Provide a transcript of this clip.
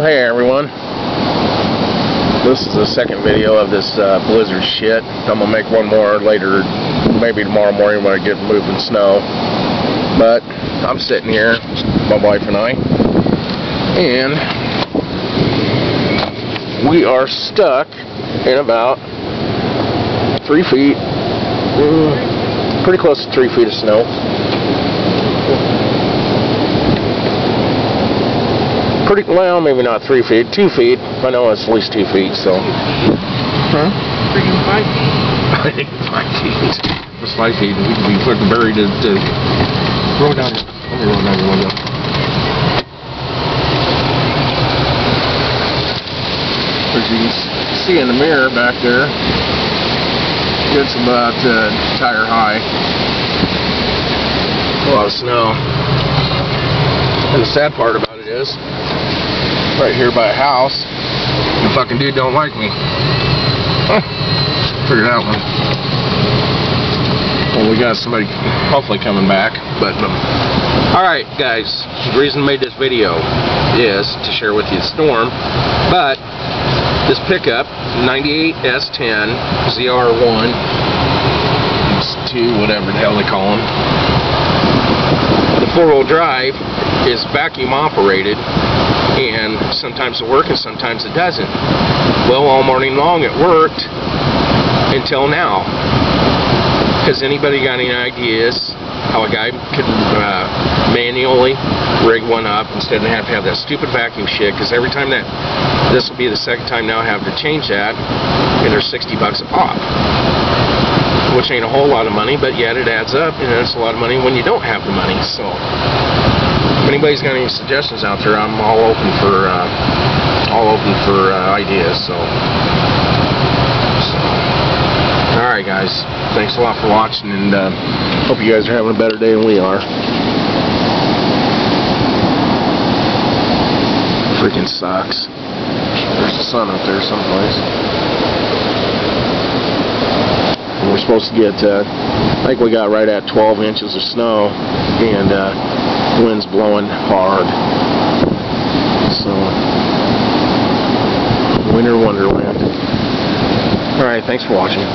Well, hey everyone. This is the second video of this blizzard shit. I'm gonna make one more later, maybe tomorrow morning when I get moving snow. But I'm sitting here, my wife and I, and we are stuck in about 3 feet, pretty close to 3 feet of snow. Pretty well, maybe not 3 feet, 2 feet. I know it's at least 2 feet, so. Huh? Freaking 5 feet. I think 5 feet. It's 5 feet, and we can be fucking buried to roll down. Let me roll down your window. As you can see in the mirror back there, it's about tire high. A lot of snow. And the sad part about it is, right here by a house, the fucking dude don't like me. Huh. Figured out one. Well, we got somebody hopefully coming back, but alright guys, the reason I made this video is to share with you the storm, but this pickup, 98 S10 ZR1, it's 2, whatever the hell they call them, the 4-wheel drive is vacuum operated, and sometimes it works and sometimes it doesn't. Well, all morning long it worked until now. Has anybody got any ideas how a guy could manually rig one up instead of have to have that stupid vacuum shit? Because every time that, this will be the second time now I have to change that, and they're $60 a pop, which ain't a whole lot of money, but yet it adds up, and it's a lot of money when you don't have the money. So if anybody's got any suggestions out there, I'm all open for ideas. So alright guys, thanks a lot for watching, and hope you guys are having a better day than we are. Freaking sucks. There's the sun up there someplace. And we're supposed to get, I think we got right at 12 inches of snow, and wind's blowing hard. So, winter wonderland. Alright, thanks for watching.